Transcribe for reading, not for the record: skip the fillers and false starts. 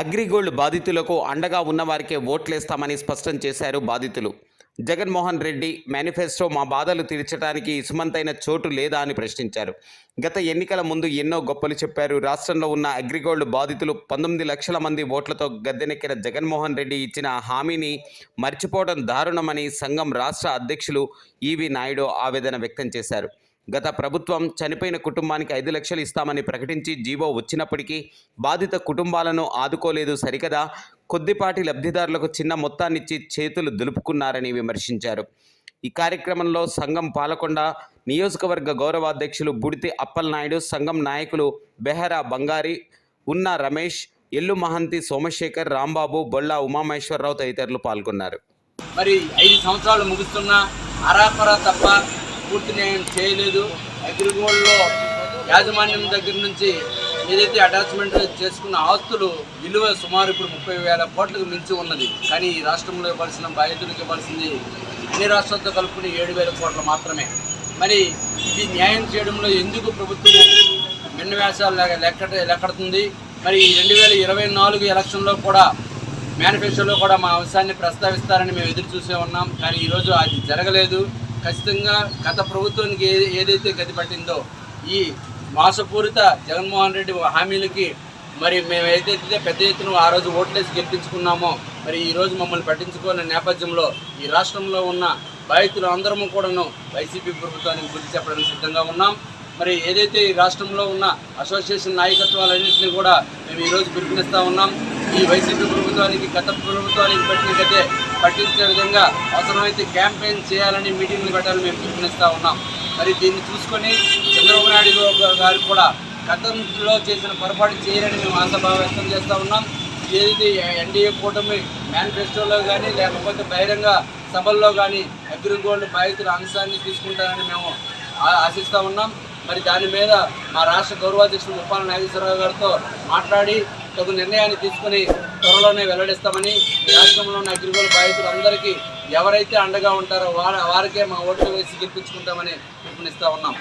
అగ్రిగోల్డ్ బాధితులకు అండగా ఉన్నవారికే ఓట్లేస్తామని స్పష్టం చేశారు బాధితులు. జగన్మోహన్ రెడ్డి మేనిఫెస్టో మా బాధలు తీర్చడానికి ఇసుమంతైన చోటు లేదా అని ప్రశ్నించారు. గత ఎన్నికల ముందు ఎన్నో గొప్పలు చెప్పారు. రాష్ట్రంలో ఉన్న అగ్రిగోల్డ్ బాధితులు 19 లక్షల మంది ఓట్లతో గద్దెనెక్కిన జగన్మోహన్ రెడ్డి ఇచ్చిన హామీని మర్చిపోవడం దారుణమని సంఘం రాష్ట్ర అధ్యక్షులు ఈవి నాయుడు ఆవేదన వ్యక్తం చేశారు. గత ప్రభుత్వం చనిపోయిన కుటుంబానికి 5 లక్షలు ఇస్తామని ప్రకటించి జీవో వచ్చినప్పటికీ బాధిత కుటుంబాలను ఆదుకోలేదు సరికదా, కొద్దిపాటి లబ్ధిదారులకు చిన్న మొత్తాన్నిచ్చి చేతులు దులుపుకున్నారని విమర్శించారు. ఈ కార్యక్రమంలో సంఘం పాలకొండ నియోజకవర్గ గౌరవాధ్యక్షులు బుడితి అప్పలనాయుడు, సంఘం నాయకులు బెహరా బంగారి, ఉన్న రమేష్, ఎల్లు మహంతి, సోమశేఖర్, రాంబాబు, బొల్లా ఉమామహేశ్వరరావు తదితరులు పాల్గొన్నారు. మరి 5 సంవత్సరాలు ముగుస్తున్నా అరాకొరా తప్ప పూర్తి న్యాయం చేయలేదు. అగ్రిగోల్డ్లో యాజమాన్యం దగ్గర నుంచి ఏదైతే అటాచ్మెంట్ చేసుకున్న ఆస్తులు విలువ సుమారు ఇప్పుడు 30,000 కోట్లకు మించి ఉన్నది. కానీ ఈ రాష్ట్రంలో ఇవ్వాల్సిన బాధితులకు ఇవ్వాల్సింది అన్ని రాష్ట్రాలతో కలుపుకుని 7,000 కోట్లు మాత్రమే. మరి ఇది న్యాయం చేయడంలో ఎందుకు ప్రభుత్వం మిన్నవేషాలు లెక్కడుతుంది? మరి 2024 ఎలక్షన్లో కూడా మేనిఫెస్టోలో కూడా మా అంశాన్ని ప్రస్తావిస్తారని మేము ఎదురు చూసే ఉన్నాం. కానీ ఈరోజు అది జరగలేదు. ఖచ్చితంగా గత ప్రభుత్వానికి ఏదైతే గతి పట్టిందో ఈ మోసపూరిత జగన్మోహన్ రెడ్డి హామీలకి మరి మేము ఏదైతే పెద్ద ఎత్తున ఆ రోజు ఓట్లేసి గెలిపించుకున్నామో మరి ఈరోజు మమ్మల్ని పట్టించుకున్న నేపథ్యంలో ఈ రాష్ట్రంలో ఉన్న బాధితులు అందరము కూడాను వైసీపీ ప్రభుత్వానికి బుద్ధి చెప్పడానికి సిద్ధంగా ఉన్నాం. మరి ఏదైతే ఈ రాష్ట్రంలో ఉన్న అసోసియేషన్ నాయకత్వాలన్నింటినీ కూడా మేము ఈరోజు పిలుపునిస్తూ ఉన్నాం. ఈ వైసీపీ ప్రభుత్వానికి గత ప్రభుత్వానికి పెట్టినట్లయితే పట్టించే విధంగా అవసరమైతే క్యాంపెయిన్ చేయాలని మీటింగ్లు పెట్టాలని మేము పిలుపునిస్తూ ఉన్నాం. మరి దీన్ని చూసుకొని చంద్రబాబు నాయుడు గారు కూడా గతంలో చేసిన పొరపాటు చేయాలని మేము ఆశాభావం వ్యక్తం చేస్తూ ఉన్నాం. ఏది ఎన్డీఏ కూటమి మేనిఫెస్టోలో కానీ లేకపోతే బహిరంగ సభల్లో కానీ అగ్రిగోల్డ్ బాధితుల అంశాన్ని తీసుకుంటారని మేము ఆశిస్తూ ఉన్నాం. మరి దాని మీద మా రాష్ట్ర గౌరవాధ్యక్షుడు ఉప్పాల నాగేశ్వరరావు గారితో మాట్లాడి తగు నిర్ణయాన్ని తీసుకుని త్వరలోనే వెల్లడిస్తామని, రాష్ట్రంలో ఉన్న అగ్రిగోల్డ్ బాధితులందరికీ ఎవరైతే అండగా ఉంటారో వారికే మా ఓట్లు వేసి గెలిపించుకుంటామని పిలుపునిస్తూ ఉన్నాం.